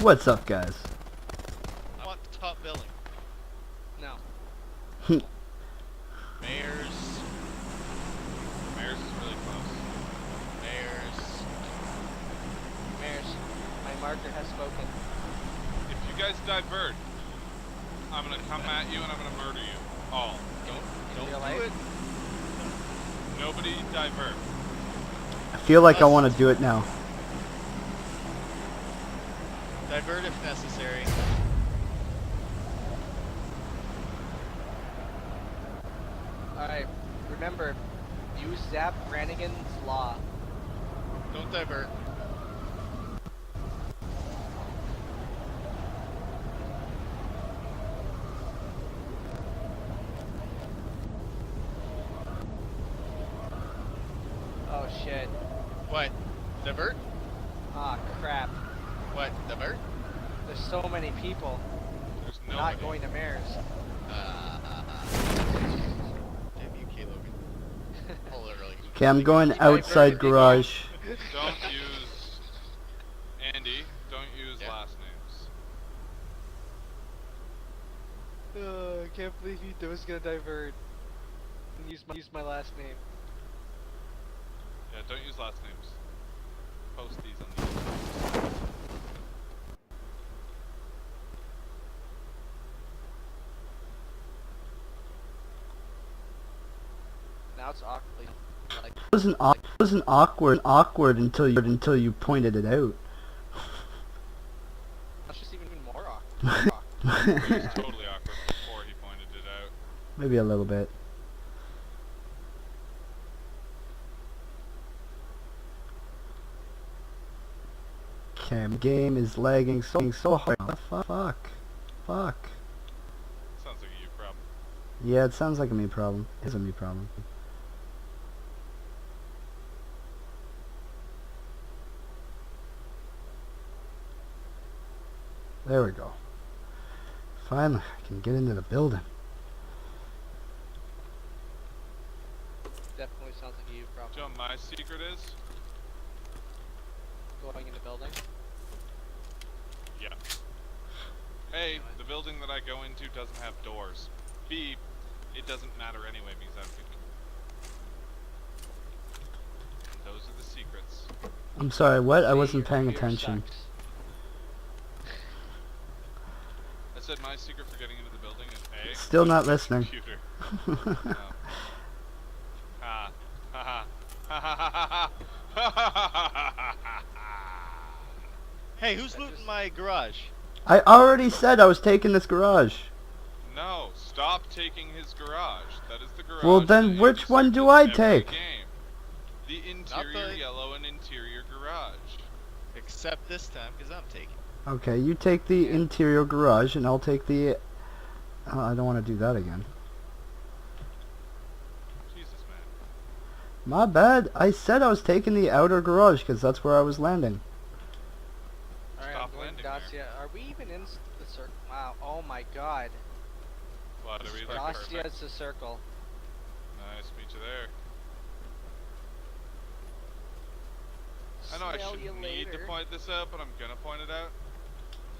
What's up, guys? I want the top billing. No. Mayor's is really close. Mayor's. My marker has spoken. If you guys divert, I'm gonna come at you and I'm gonna murder you all. Don't real do life? it. Nobody divert. I feel like I want to do it now. Divert if necessary. Alright, remember, use Zap Brannigan's Law. Don't divert. Oh shit. What? Divert? Ah, crap. What? Divert? There's so many people There's not nobody. going to Mayor's. Damn you, K-Logan. Hold it really. Okay, I'm going outside garage. Don't use Andy. Don't use Yeah. last names. I can't believe he was gonna divert. And use my last name. Yeah, don't use last names. Post these on the. Now it's awkwardly like It wasn't awkward until you pointed it out. that's just even more awkward. It was totally awkward before he pointed it out. Maybe a little bit. Okay, my game is lagging so hard. Fuck. Sounds like a you problem. Yeah, it sounds like a me problem. It's a me problem. There we go. Finally, I can get into the building. Definitely sounds like you Do you know problem. what my secret is? Going in the building. Yeah. A, the building that I go into doesn't have doors. B, it doesn't matter anyway because I'm picking. And those are the secrets. I'm sorry, what? I See, wasn't your paying computer attention. sucks. I said my secret for getting into the building is A. Still not listening. Computer. No. Ha. Ha ha. Ha ha ha ha ha. Hey, who's looting my garage? I already said I was taking this garage. No, stop taking his garage. That is the garage. Well, that then you which use one do in I every take? game. The interior the- yellow and interior garage. Except this time, because I'm taking. Okay, you take the interior garage and I'll take the... I don't want to do that again. Jesus, man. My bad. I said I was taking the outer garage because that's where I was landing. Alright, Stop I'm going landing Dacia. Are we even in the circle? Wow, oh my god. What, are we like Dacia perfect? is a circle. Nice, meet you there. I know I Smell you shouldn't need to later. point this out, but I'm gonna point it out.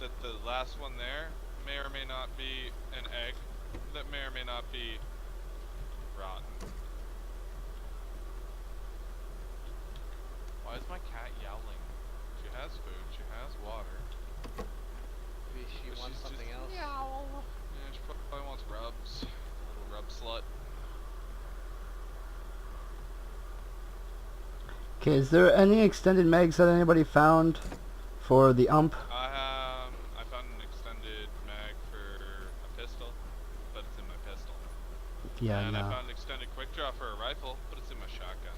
That the last one there may or may not be an egg. That may or may not be rotten. Why is my cat yowling? She has food, she has water. Maybe she But wants she's something just- else. Yeah, she probably wants rubs. Little rub slut. Okay, is there any extended mags that anybody found for the ump? I found an extended mag for a pistol, but it's in my pistol. Yeah, And I no. found an extended quick draw for a rifle, but it's in my shotgun.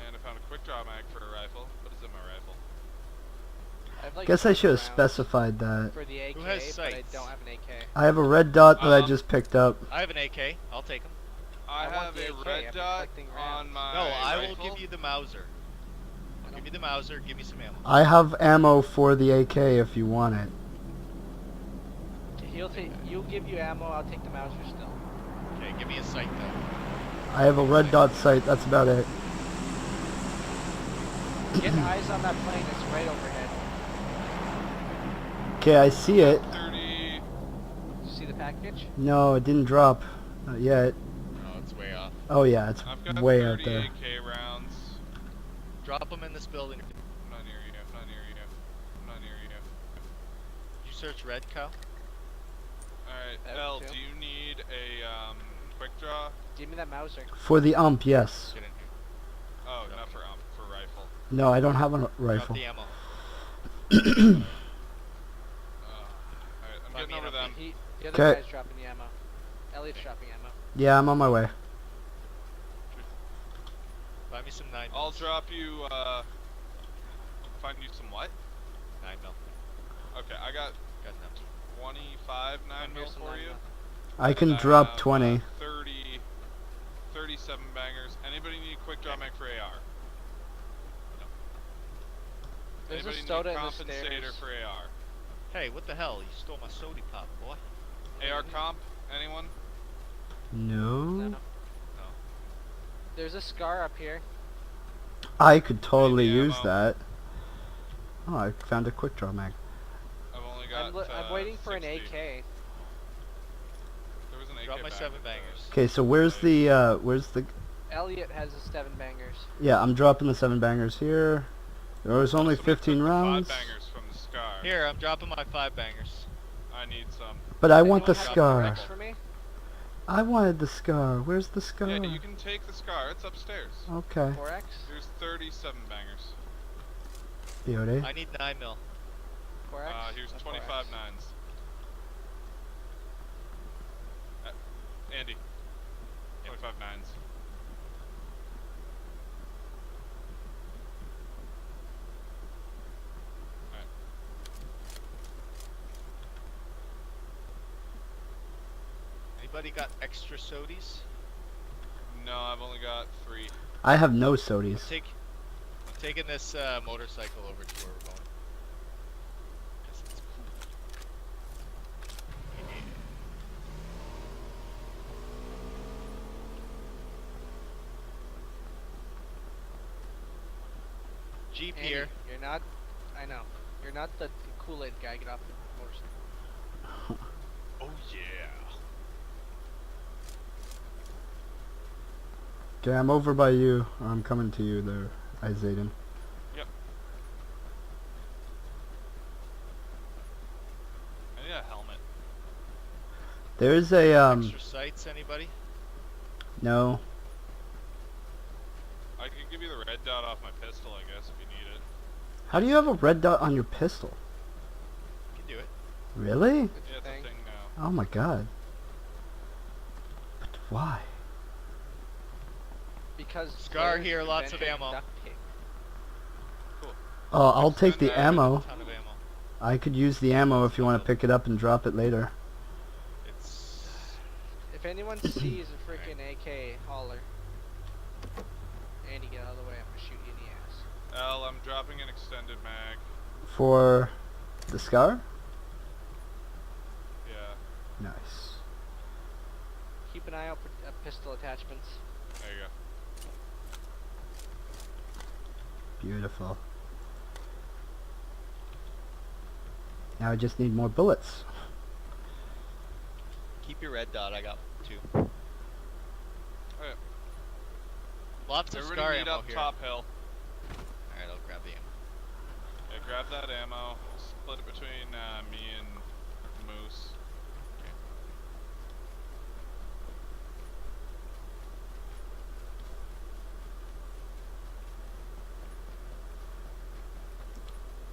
And I found a quick draw mag for a rifle, but it's in my rifle. I have, like, Guess I should have 20 rounds specified that. for the AK, Who has but I sights? don't have an AK. I have a red dot that I just picked up. I have an AK. I'll take him. I I want have the a AK, red I'm dot collecting on rounds. my No, I will rifle. give you the Mauser. I'll give you the Mauser. Give me some ammo. I have ammo for the AK if you want it. He'll give you ammo, I'll take the Mauser still. Okay, give me a sight though. I have a red dot sight, that's about it. Get eyes on that plane, it's right overhead. Okay, I see it. 30. Did you see the package? No, it didn't drop. Not yet. Oh, it's way off. Oh yeah, it's I've got way out 30 there. AK rounds. Drop them in this building. I'm not near you. I'm not near you. I'm not near you. Did you search red, Kyle? Alright, That L, too. do you need a quick draw? Give me that Mauser. For the yes. Get in here. Oh, Drop not me. for rifle. No, I don't have a Drop rifle. the ammo. Alright, I'm Find getting me an over them. The other 'Kay. guy's dropping the ammo. Elliot's dropping ammo. Yeah, I'm on my way. Buy me some 9 I'll mils. drop you, find you some what? 9 mil. Okay, I got Got enough. 25 9 Here's mil some for 9 you. mil. I can And I drop have, 20. 37 bangers. Anybody need quick draw mag for AR? There's a Anybody soda need in the compensator stairs. for AR? Hey, what the hell? You stole my sody pop, boy. AR comp? Anyone? No. No. There's a scar up here. I could totally Maybe use ammo. that. Oh, I found a quick draw mag. I've only got. I'm waiting for an 60. AK. There was an AK Drop my back 7 at bangers. Okay, so where's the Elliot has the 7 bangers. Yeah, I'm dropping the 7 bangers here. There was only Somebody 15 took the rounds. 5 bangers from the scar. Here, I'm dropping my 5 bangers. I need some. But I want the Anyone have scar. Rex for me? I wanted the scar. Where's the scar? Yeah, you can take the scar. It's upstairs. Okay. 4X? There's 37 bangers. Beauty. I need 9 mil. 4X? Here's Or 25 4X? nines. Andy. 25 nines. Anybody got extra sodies? No, I've only got 3. I have no I'm sodies. taking this motorcycle over to where we're going. 'Cause it's cool. Jeep Andy, here. You're not. I know. You're not the Kool-Aid guy. Get off the motorcycle. Oh yeah. Okay, I'm over by you. I'm coming to you there, Izaden. Yep. I need a helmet. There's a Extra sights, anybody? no. I can give you the red dot off my pistol, I guess, if you need it. How do you have a red dot on your pistol? You can do it. Really? It's Yeah, a it's a thing. thing now. Oh my god. But why? Because Scar players here, have lots of invented ammo. duct tape. Oh, I'll take the Extend that. ammo. A ton of ammo. I could use the ammo if you want to pick it up and drop it later. It's If anyone sees a freaking AK, holler. Andy, get out of the way. I'm gonna shoot you in the ass. L, I'm dropping an extended mag. For the scar? Yeah, Nice. Keep an eye out for pistol attachments. there you go. Beautiful. Now I just need more bullets. keep your red dot. I got 2. Okay. Lots of Everybody scar meet ammo up here. top hill. Alright, I'll grab the ammo. Yeah, grab that ammo. Split it between me and Moose.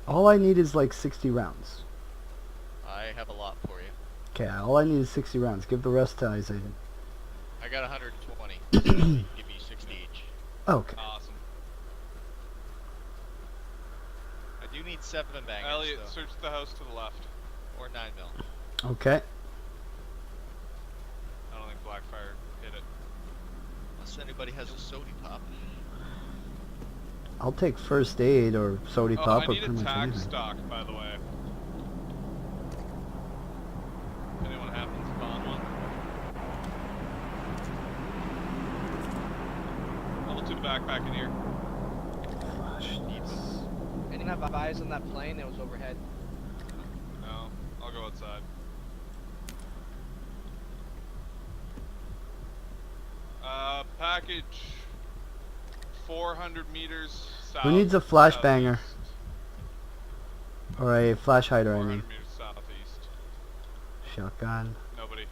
All I need is like 60 rounds. I have a lot for you. Okay, all I need is 60 rounds. Give the rest to Izaden. I got 120. So I'll give you 60 each. Okay. Awesome. I do need 7 bangers. Elliot, though. search the house to the left. Or 9 mil. Okay. I don't think BlackFire hit it. Unless anybody has a sody pop. I'll take first aid or sody Oh, pop I or need pretty a much tack anything. stock, by the way. Anyone happens upon one? Level 2 backpack in here. Flash Need this. I didn't have eyes on that plane. It was overhead. No. I'll go outside. Package 400 meters south. Who needs a flashbanger? southeast. Or a flash hider, I 400 mean. meters southeast. Shotgun. Nobody.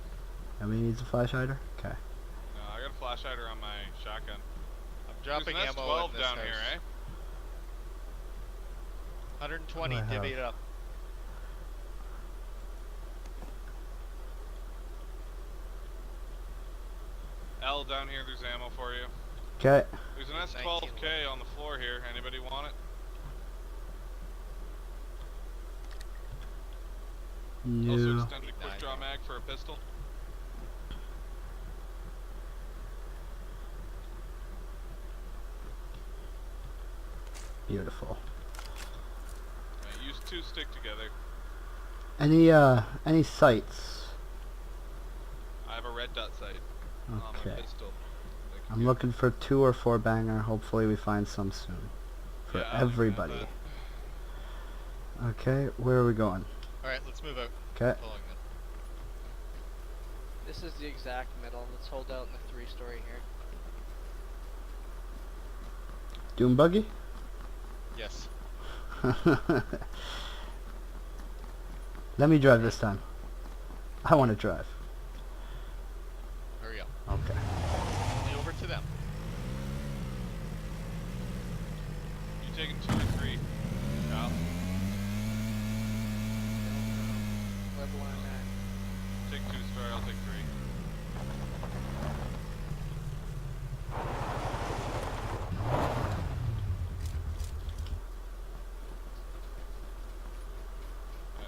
Nobody needs a flash hider? Okay. No, I got a flash hider on my shotgun. I'm dropping There's an ammo S12 in this down house. here, eh? 120, What do I divvy have? it up. L down here, there's ammo for you. Okay. There's an S12K on the floor here. Anybody want it? Also No. extended quick draw mag for a pistol. Beautiful. Yeah, use 2 stick together. Any sights? I have a red dot sight on my Okay. pistol. That can I'm get- looking for 2 or 4 banger. Hopefully we find some soon. For Yeah, I don't everybody. have Okay, where are we going? Alright, let's move out. Okay. Following them. This is the exact middle. Let's hold out in the 3-story here. Doom buggy? Yes. Let me drive this time. I want to drive. Hurry up. Okay. Only over to them. You taking 2 or 3? Kyle? Level on that. Take 2 to start, I'll take 3.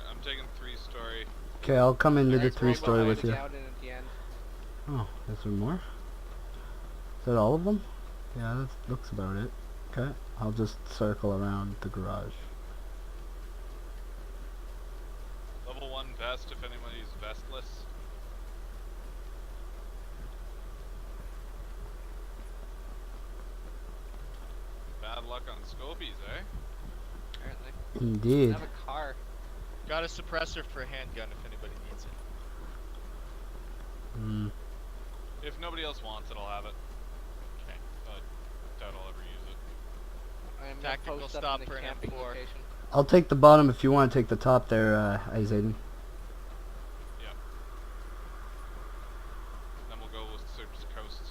I'm taking 3-story. Okay, I'll come into the Alright, 3-story right with you. behind Out and at the end. Oh, is there more? Is that all of them? Yeah, that looks about it. Okay, I'll just circle around the garage. Level 1 vest if anybody's vestless. Bad luck on scopies, eh? Apparently. I Indeed. have a car. Got a suppressor for a handgun if anybody needs it. Hmm. If nobody else wants it, I'll have it. Okay. Doubt I'll ever use it. I am Tactical post up stop in the for an camping M4. location. I'll take the bottom if you want to take the top there, Izaden. Yeah. Then we'll go search the coast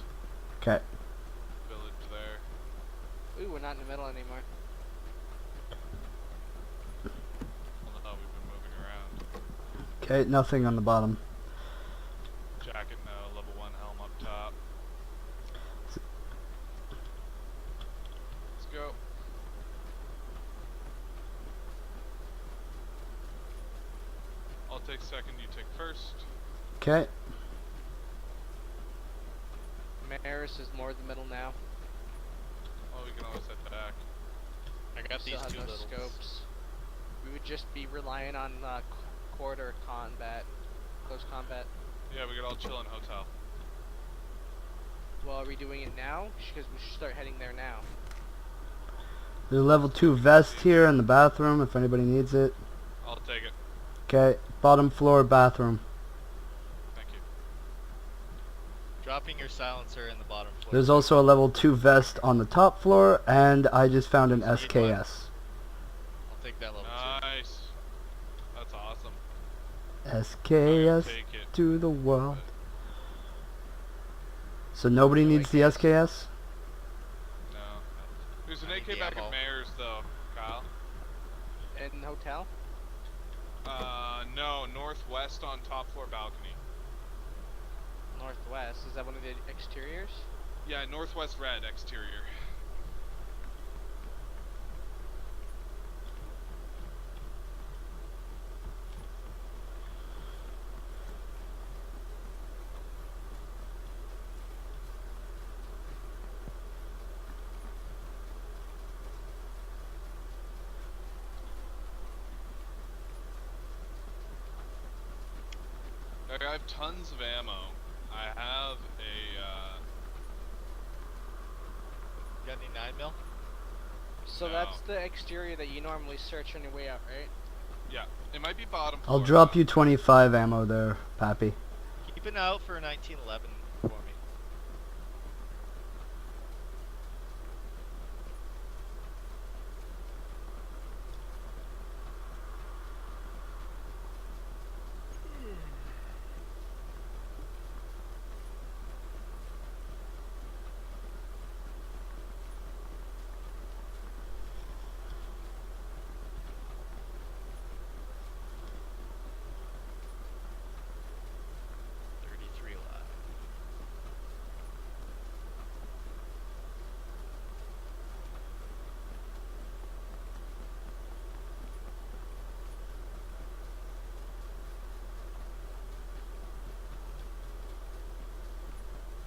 Okay. village there. Ooh, we're not in the middle anymore. On the hell we've been moving around. Okay, nothing on the bottom. Jacket no, level 1 helm up top. Let's go. I'll take second, you take first. Okay. Maris is more the middle now. Oh, we can always head back. I got Still these has 2 no littles. scopes. We would just be relying on quarter combat, close combat. Yeah, we could all chill in hotel. Well, are we doing it now? Because we should start heading there now. There's a level 2 vest here in the bathroom if anybody needs it. I'll take it. Okay, bottom floor bathroom. Thank you. Dropping your silencer in the bottom floor. There's also a level 2 vest on the top floor, and I just found an Need one. SKS. I'll take that level 2. Nice. That's awesome. SKS Take it. to the world. So nobody I needs like the this. SKS? No. There's an I need AK the back ammo. at Mayor's though, Kyle. In the hotel? No, northwest on top floor balcony. Northwest. Is that one of the exteriors? Yeah, northwest red exterior. Okay, I have tons of ammo. I have a, Got any 9mm? So No. that's the exterior that you normally search on your way out, right? Yeah, it might be bottom I'll floor. drop you 25 ammo there, Pappy. Keep an eye out for a 1911 for me.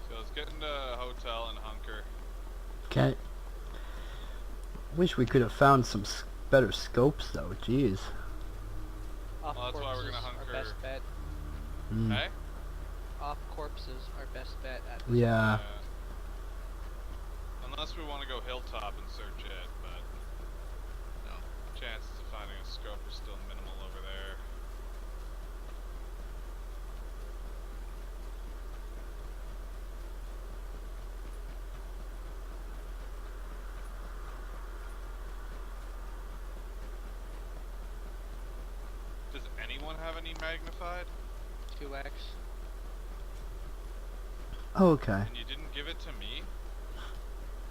So let's get into a hotel and hunker. Okay. Wish we could have found some better scopes though. Jeez. Off Well, that's why we're corpses, gonna our hunker. best bet. Mm. Hey? Off corpses, our best bet at this Yeah. Unless we want to go hilltop and search it, but No. chances of finding a scope are still minimal over there. Does anyone have any magnified? 2x. Oh, okay. And you didn't give it to me?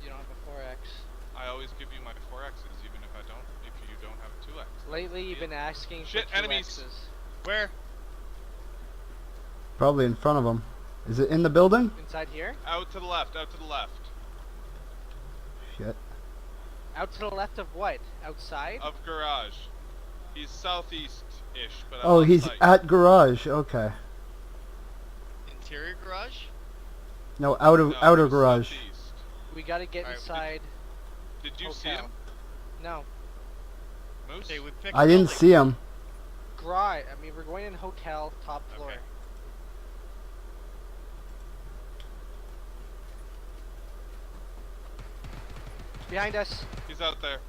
You don't have a 4x. I always give you my 4x's even if you don't have a 2x. Lately, you've been asking Shit, for 2x's. enemies. Where? Probably in front of them. Is it in the building? Inside here? Out to the left, out to the left. Shit. Out to the left of what? Outside? Of garage. He's southeast-ish, but Oh, I'm on he's site. at garage. Okay. Interior garage? No, No, outer he's garage. southeast. We gotta get Alright, inside. Did you see Hotel. him? No. Moose? Okay, we picked I didn't building. see him. Garage. I mean, we're going in hotel, top floor. Okay. Behind us. He's out there.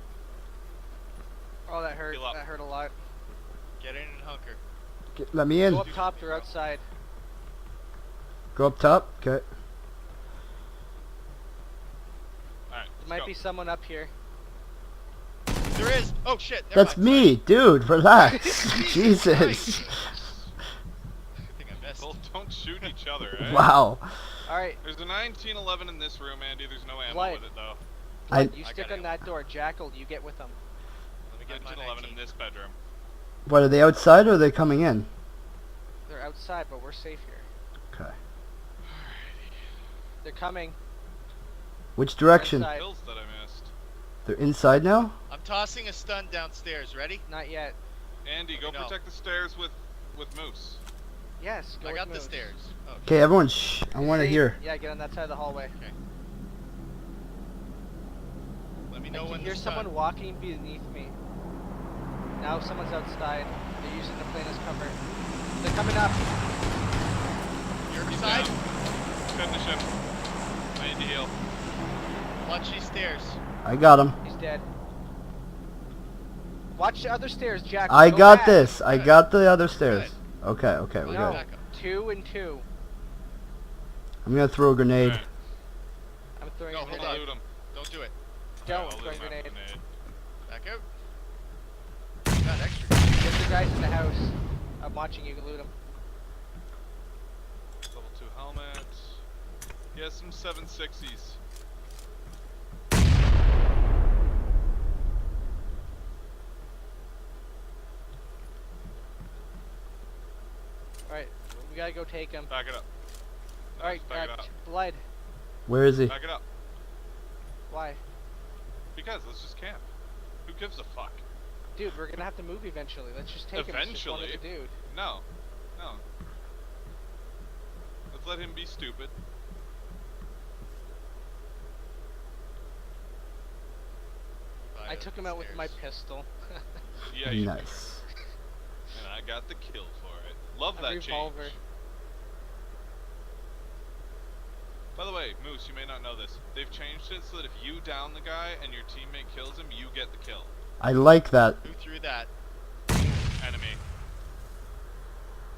Oh, that hurt. Heal up. That hurt a lot. Get in and hunker. Let me in. Go up top or outside. Go up top. Okay. Alright, There might be someone up here. There is. Oh shit. Never That's mind. me, dude. Relax. Jesus. Christ. I think I missed. Well, don't shoot each other, eh? Wow. Alright, There's a 1911 in this room, Andy. There's no ammo Blood. with it, though. you I stick got on that door. Jackal, you get with them. Let me get my 1911 in 19. this bedroom. What, are they outside or are they coming in? They're outside, but we're safe here. Okay. They're coming. Which direction? Inside. Pills that I missed. They're inside now? I'm tossing a stun downstairs. Ready? Not yet. Andy, go No. protect the stairs with Moose. Yes, go I with got the moves. stairs. Oh, Okay, everyone shh. I want to Stay- hear. Yeah, get on that side of the hallway. let me I know can when hear the someone stun. walking beneath me. Now someone's outside. They're using the plane as cover. They're coming up. Your side? Finish him. I need to heal. Watch these stairs. I got him. He's dead. Watch the other stairs, Jack. I Go got back. this. I Good. got the other stairs. Okay, okay, we're No, good. 2 and 2. I'm gonna throw a grenade. Alright. I'm throwing No, a hold grenade. on. Loot him. Don't do it. Don't I'll throw loot a my grenade. Back out. Got extra. Get the guys in the house. I'm watching you loot them. Level 2 helmet. He has some 760s. Alright, we gotta go take him. Back it up. No, Alright, just back it up. blood. Where is he? Back it up. Why? Because let's just camp. Who gives a fuck? Dude, we're gonna have to move eventually. Let's just take him. It's just one Eventually? other dude. No. No. Let's let him be stupid. I took him out with my pistol. Yeah, you did. Nice. And I got the kill for it. Love A that revolver. change. By the way, Moose, you may not know this. They've changed it so that if you down the guy and your teammate kills him, you get the kill. I like that. Who threw that? Enemy.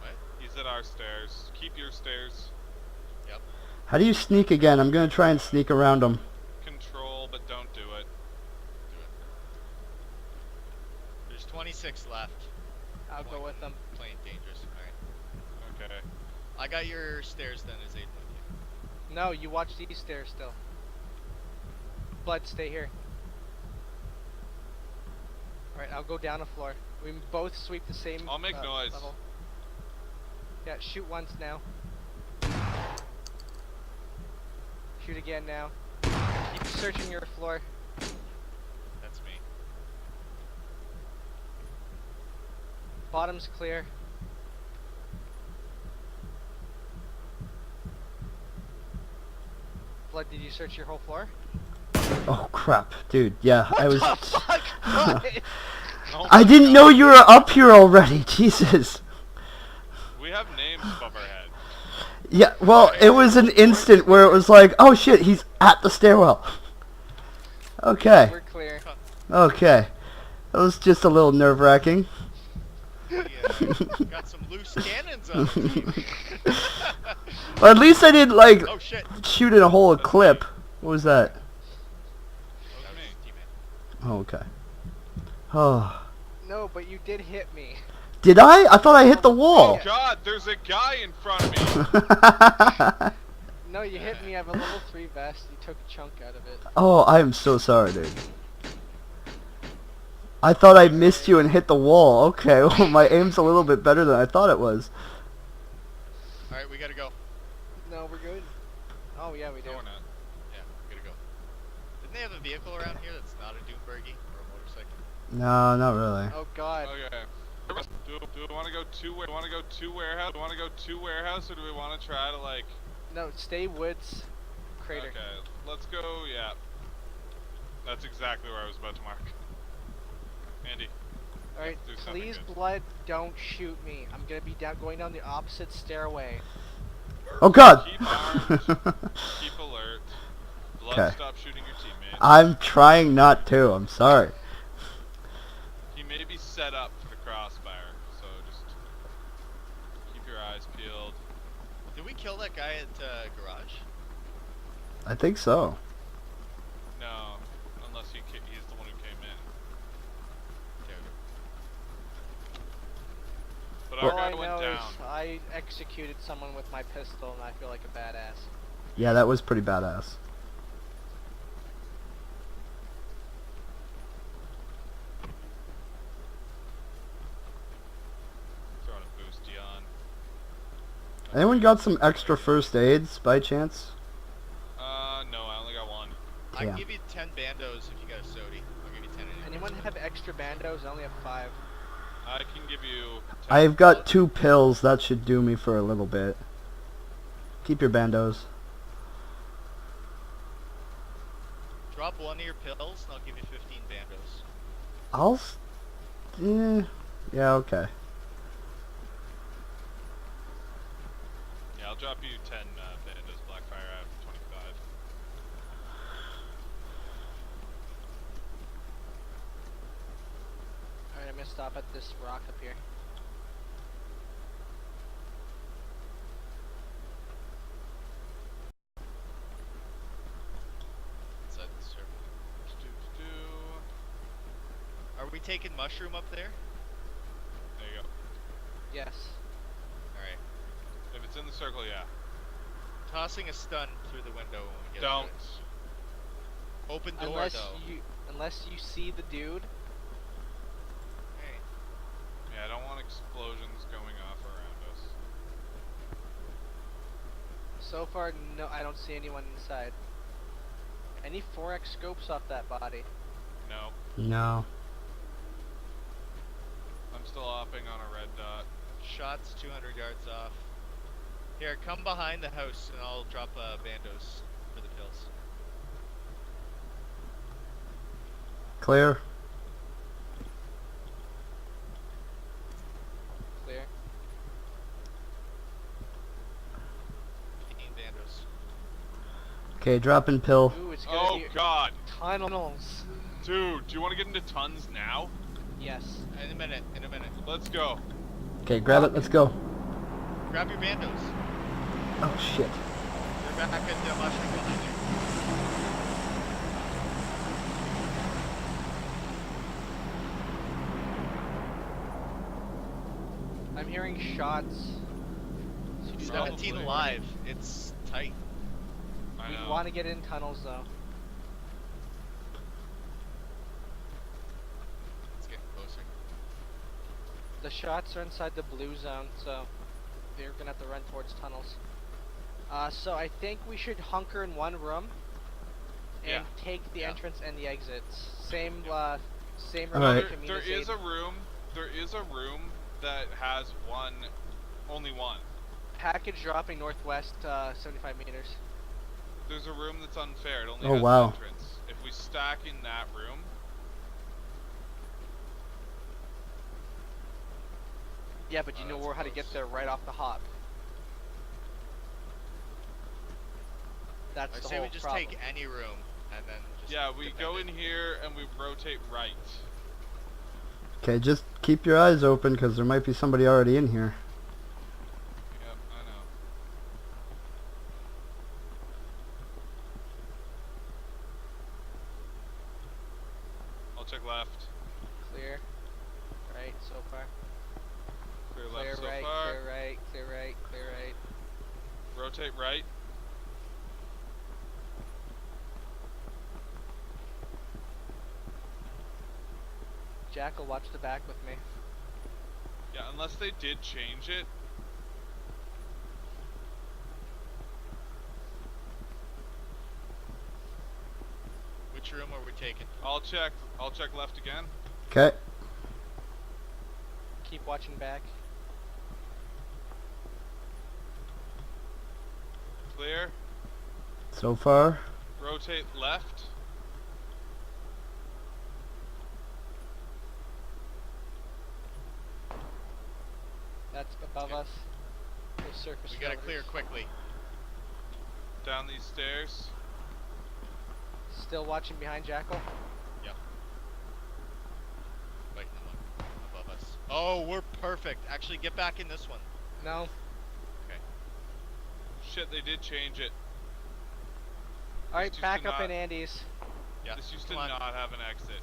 What? He's at our stairs. Keep your stairs. Yep. How do you sneak again? I'm gonna try and sneak around him. Control, but don't do it. Do it. There's 26 left. I'll go with them. Playing dangerous. Alright. Okay. I got your stairs then, Izaden. No, you watch these stairs still. Blood, stay here. Alright, I'll go down a floor. We both sweep the same I'll make noise. level. Yeah, shoot once now. Shoot again now. Keep searching your floor. That's me. Bottom's clear. Blood, did you search your whole floor? Oh crap, dude. Yeah, I was. What the fuck? What? Oh I my didn't God. know you were up here already. Jesus. We have names above our head. Yeah. Well, it was an instant where it was like, oh shit, he's at the stairwell. Okay. We're clear. Okay. That was just a little nerve-wracking. Yeah, got some loose cannons on the team. Well, at least I didn't like Oh shit. shoot in a hole a clip. What was that? That was me. Teammate. Oh, okay. Oh. No, but you did hit me. Did I? I thought I hit the wall. Oh God, there's a guy in front of me. No, you hit me. I have a level 3 vest. You took a chunk out of it. Oh, I am so sorry, dude. I thought I missed you and hit the wall. Okay, well, my aim's a little bit better than I thought it was. Alright, we gotta go. No, we're good. Oh yeah, we do. No, we're not. Yeah, we gotta go. Didn't they have a vehicle around here that's not a Doombergie or a motorcycle? No, not really. Oh god. Okay. Do we want to go to where? Want to go to warehouse? Do we want to go to warehouse, or do we want to try to like? No, stay woods. Crater. Okay, let's go. Yeah. That's exactly where I was about to mark. Andy. Alright, do something please, good. Blood, don't shoot me. I'm gonna be going down the opposite stairway. Oh God! Keep armed. Keep alert. Blood, Okay. stop shooting your teammates. I'm trying not to. I'm sorry. He may be set up for the crossfire, so just keep your eyes peeled. Did we kill that guy at garage? I think so. No, unless he's the one who came in. Okay. But All our I guy went know down. is I executed someone with my pistol and I feel like a badass. Yeah, that was pretty badass. Throwing a boosty on. Anyone got some extra first aids by chance? No, I only got one. I Yeah. can give you 10 bandos if you got a sody. I'll give you 10 anyway. Anyone have extra bandos? I only have 5. I can give you 10 I've got 2 pills. That should do me for a little bit. Keep your bandos. Drop one of your pills and I'll give you 15 bandos. I'll. Yeah. Okay. Yeah, I'll drop you 10 bandos BlackFire out of 25. Alright, I'm gonna stop at this rock up here. Inside the circle. Do-do-do. Are we taking mushroom up there? There you go. Yes. Alright. If it's in the circle, yeah. Tossing a stun through the window when we get Don't. to it. Open door Unless you see the dude. Hey. Yeah, I don't want explosions going off around us. So far, no, I don't see anyone inside. Any 4x scopes off that body? No. No. I'm still hopping on a red dot. Shots 200 yards off. Here, come behind the house and I'll drop bandos for the pills. Clear. Clear. 15 bandos. Okay, dropping pill. Ooh, it's gonna Oh be God, tunnels. dude, do you want to get into tons now? Yes. In a minute, in a minute. Let's go. Okay, grab it. Let's go. Grab your bandos. Oh shit. You're back at the mushroom behind you. I'm hearing shots. 17 Probably. alive. It's tight. I We know. want to get in tunnels though. It's getting closer. The shots are inside the blue zone, so they're gonna have to run towards tunnels. So I think we should hunker in one room and Yeah. take the Yeah. entrance and the exits. Same same All room. right. to There is Azaden. a room. There is a room that has only one. Package dropping northwest 75 meters. There's a room that's unfair. It only Oh, has wow. an entrance. If we stack in that room, Yeah, but you Oh, know that's how to get close. there right off the hop. That's I the say whole we just problem. take any room and then just. yeah, we go in defend it. here and we rotate right. Okay, just keep your eyes open because there might be somebody already in here. Yep, I know. I'll check left. Clear. Right so far. Clear Clear left so right, far. clear right, clear right, clear right. Rotate right. Jack will watch the back with me. Yeah, unless they did change it. Which room are we taking? I'll check left again. Okay. Keep watching back. Clear. So far. Rotate left. That's above Okay. us. Those surface We gotta rollers. clear quickly. Down these stairs. Still watching behind Jackal. Wait, no, look. Above us. Oh, we're perfect. Actually, get back in this one. No. Shit, they did change it. Alright, used back to up not- in Andy's. Yeah. This used to come on. not have an exit.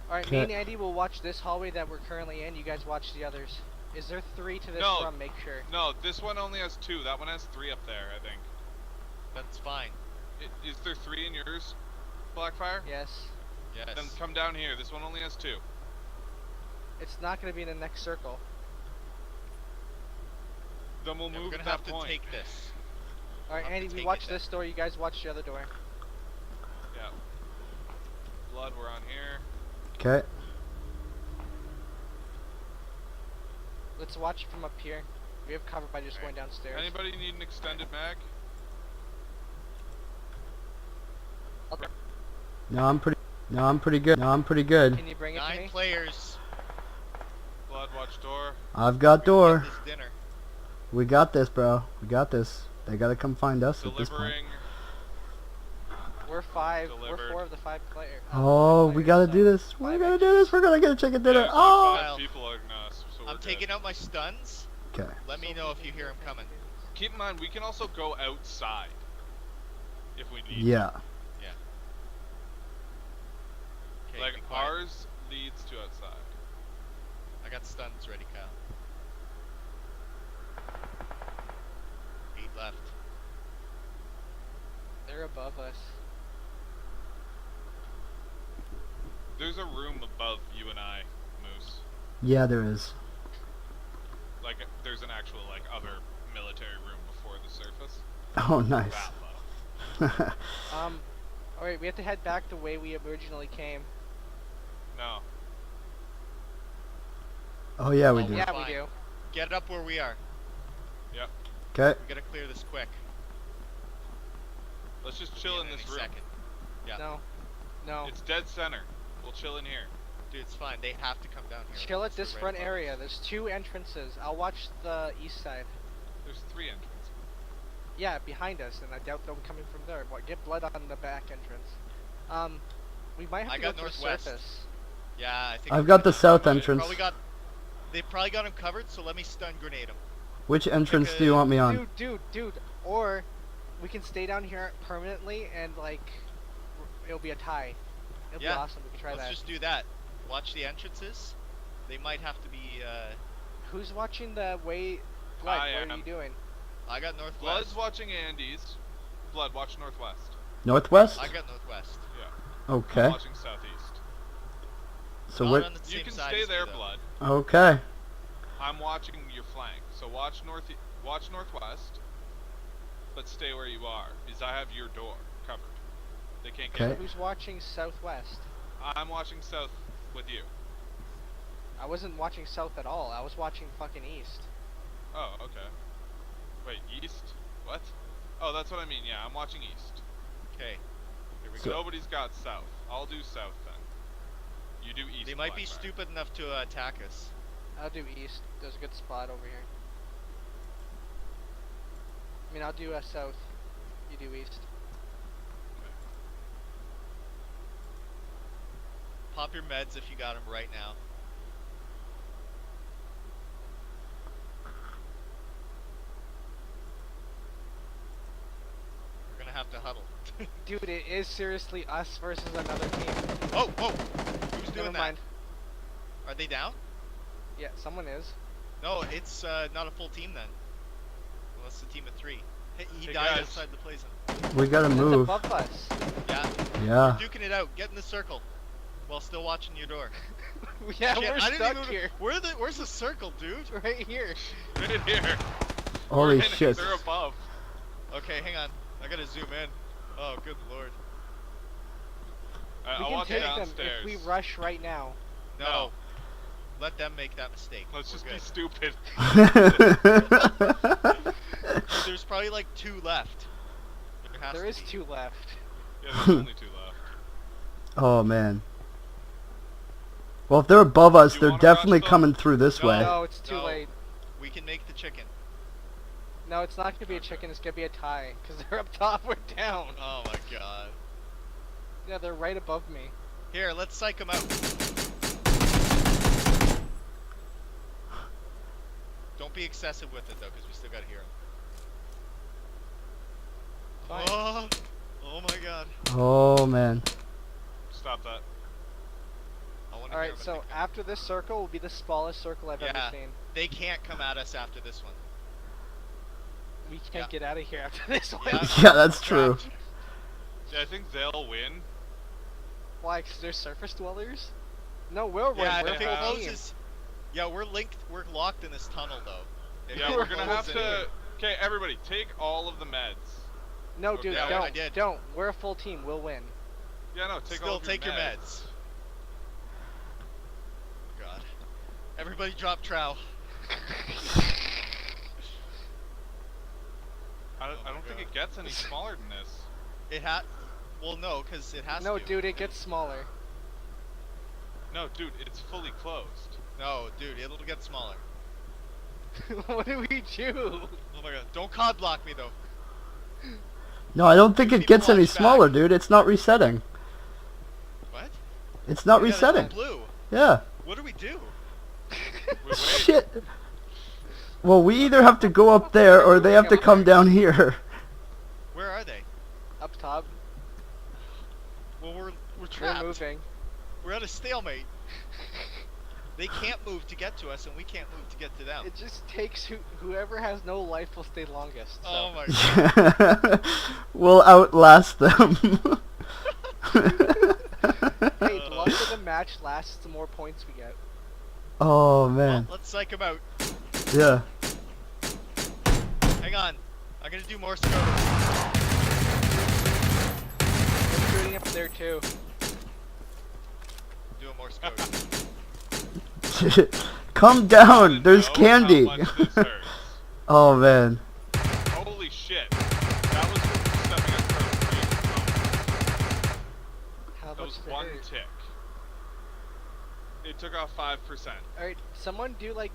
Alright, me and Okay. Andy will watch this hallway that we're currently in. You guys watch the others. Is there 3 to this No. room? Make sure. No, this one only has 2. That one has 3 up there, I think. That's fine. Is there 3 in yours, BlackFire? Yes. Yes. Then come down here. This one only has 2. It's not going to be in the next circle. Then we'll Yeah, move we're at gonna that have to point. take this. Alright, Have to Andy, we take watch it this door. You guys watch the other door. Yeah. Blood, we're on here. Okay. Let's watch from up here. We have cover by just going downstairs. Anybody need an extended mag? No, I'm pretty. No, I'm pretty good. No, I'm pretty good. Can you bring it to 9 me? players. Blood, watch door. I've got We're gonna door. get this dinner. We got this, bro. We got this. They gotta come find us at this point. Delivering. We're 5. We're Delivered. 4 of the 5 players. Oh, we gotta do this. Five We're gonna extras. do this. We're gonna get a chicken dinner. Yeah, Oh. 5 people are us, so we're I'm good. taking out my stuns. Okay. Let me know if you hear him coming. Keep in mind, we can also go outside. If we need Yeah. Okay, Like, be quiet. ours leads to outside. I got stuns ready, Kyle. 8 left. They're above us. There's a room above you and I, Moose. Yeah, there is. Like, there's an actual, like, other military room before the surface. Oh, nice. That low. Alright, we have to head back the way we originally came. No. Oh yeah, we Oh, do. Yeah, fine. we do. Get up where we are. Yep. Okay. We gotta clear this quick. Let's just chill in any this room. second. Yeah. No. No. It's dead center. We'll chill in here. Dude, it's fine. They have to come down here. Chill at It's this right front above area. us. There's 2 entrances. I'll watch the east side. There's 3 entrances. Yeah, behind us, and I doubt them coming from there. But get blood on the back entrance. We might have I to got go to the northwest. surface. Yeah, I think I've we're got the gonna- south we entrance. Probably got They've probably got him covered, so let me stun grenade him. Which entrance do you want me on? Dude. Or we can stay down here permanently and like it'll be a tie. It'll be awesome. We can try that. Let's just do that. Watch the entrances. They might have to be. Who's watching the way? Blood, what are you doing? I got northwest. Blood's watching Andy's. Blood, watch northwest. Northwest? I got northwest. Yeah. Okay. I'm watching southeast. So Not what? on the You same can side stay as me, there, though. Blood. Okay. I'm watching your flank. So watch northwest, but stay where you are, because I have your door covered. They can't get Okay. in. Who's watching southwest? I'm watching south with you. I wasn't watching south at all. I was watching fucking east. Oh, okay. Wait, east? What? Oh, that's what I mean. Yeah, I'm watching east. Okay. Here we So- go. Nobody's got south. I'll do south then. You do east. They might be BlackFire. stupid enough to attack us. I'll do east. There's a good spot over here. I mean, I'll do south. You do east. Pop your meds if you got them right now. We're gonna have to huddle. Dude, it is seriously us versus another team. Oh, whoa! Who's doing Never that? mind. Are they down? Yeah, someone is. No, it's not a full team then. Well, it's a team of 3. He Hey, died guys. outside the play zone. We gotta It's move. above us. Yeah, Yeah. duking it out. Get in the circle while still watching your door. Yeah, Shit, we're I didn't stuck even, here. Where's the circle, dude? Right here. Right here. Holy We're in it, shit. They're above. Okay, hang on. I gotta zoom in. Oh, good lord. We I'll can walk take downstairs. them if we rush right now. No. Let them make that mistake. Let's We're just good. be stupid. There's probably like 2 left. Has There to is be. 2 left. Yeah, there's only 2 left. Oh man. Well, if they're above us, You they're wanna definitely rush them? coming through this No. way. No, it's too No. late. We can make the chicken. No, it's not gonna be a chicken. It's gonna be a tie. Cause they're up top, we're down. Oh my god. Yeah, they're right above me. Here, let's psych them out. Don't be excessive with it though, because we still gotta hear them. Fine. Oh my god. Oh man. Stop that. I wanna hear Alright, 'em if so they come. after this circle will be the smallest circle I've ever Yeah. seen. They can't come at us after this one. We can't get out of here after this one. Yeah. Yeah, that's true. Trapped. Yeah, I think they'll win. Why? Cause they're surface dwellers? No, we'll run. Yeah, We're if a it full team. closes. Yeah, we're linked. We're locked in this tunnel though. If Yeah, it we're gonna have closes in here- to. Okay, everybody, take all of the meds. No, Okay, dude, yeah, I don't. did. Don't. We're a full team. We'll win. Yeah, no, take all Still of take your meds. God. Everybody drop trow. I Oh my don't think God. it gets any smaller than this. It well no, because it has No, to. dude, it gets smaller. No, dude, it's fully closed. No, dude, it'll get smaller. What do we do? Oh my god. Don't cod block me though. No, I don't think Two it gets people any watch back. smaller, dude. It's not resetting. What? It's not Yeah, it's resetting. blue. Yeah. What do we do? We wait. Shit. Well, we either have to go up there or they have to come down here. Where are they? Up top. Well, we're We're trapped. moving. We're at a stalemate. They can't move to get to us, and we can't move to get to them. It just takes whoever has no life will stay longest. So. Oh my god. We'll outlast them. Hey, the longer the match lasts, the more points we get. Oh Well, man. let's psych them out. Yeah. Hang on. I'm gonna do more scoping. We're shooting up there too. Doing more scoping. Come I down. didn't There's know candy. How much this hurts. Oh man. Holy shit. That was from stepping up for a brief moment. How That much was did it one hurt? tick. It took off 5%. Alright, someone do like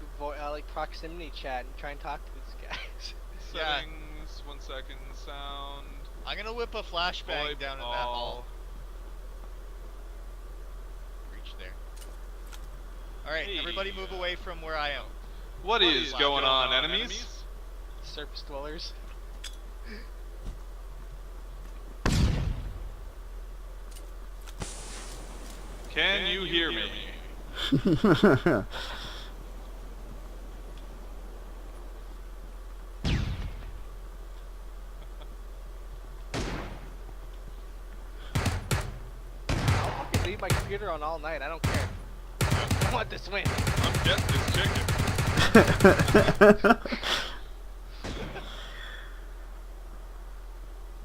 proximity chat and try and talk to these guys. Yeah. Settings, 1 second, sound. I'm gonna whip a flashbang VoIP down in that all. hall. Reach there. Alright, everybody move away from where I am. What is going on, enemies? Surface dwellers. Can you hear me? I'll fucking leave my computer on all night. I don't care. I want this win. I'm getting this chicken.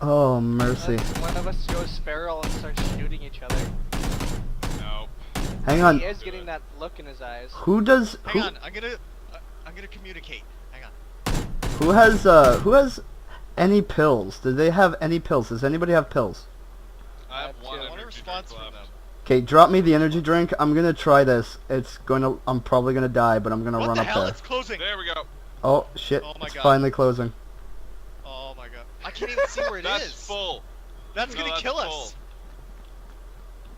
Oh, mercy. Unless one of us goes feral and starts shooting each other. No. Hang on. He is getting that look in his eyes. Who does... Hang on, I'm gonna communicate. Hang on. Who has any pills? Do they have any pills? Does anybody have pills? I have one I want a energy response drink from them. left. Okay, drop me the energy drink. I'm gonna try this. I'm probably gonna die, but I'm gonna What run the up hell? there. It's closing! There we go. Oh, shit. Oh my It's God. finally closing. Oh my god. I can't even see where it is. That's full. That's No, gonna that's kill full. us.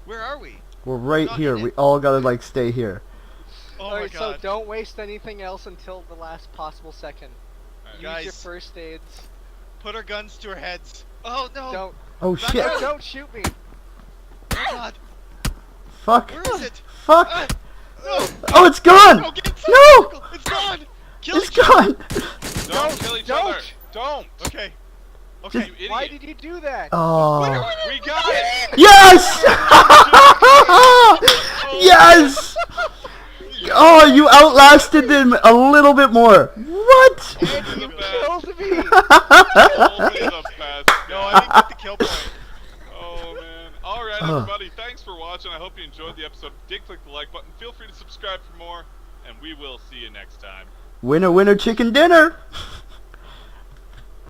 Where are we? We're right Not here. in it. We all gotta, like, stay here. Oh my Alright, so god. don't waste anything else until the last possible second. Alright. Use your Guys. first aids. Put our guns to our heads. Oh no! Don't. Oh, Back shit. up. Don't shoot me. Oh god! Fuck. Where is it? Fuck. Ah, no! Oh, it's gone. No! Get inside No! the circle! It's gone! Kill It's each other! gone. Don't kill each other. Don't. Okay. Okay. You idiot. Why did you do that? Oh. We got it. Yes! Yes! Oh, you outlasted them a little bit more. What? And you killed me. Only the best. No, I didn't get the kill point. Oh man. Alright everybody, thanks for watching. I hope you enjoyed the episode. Did click the like button. Feel free to subscribe for more. And we will see you next time. Winner, winner, chicken dinner.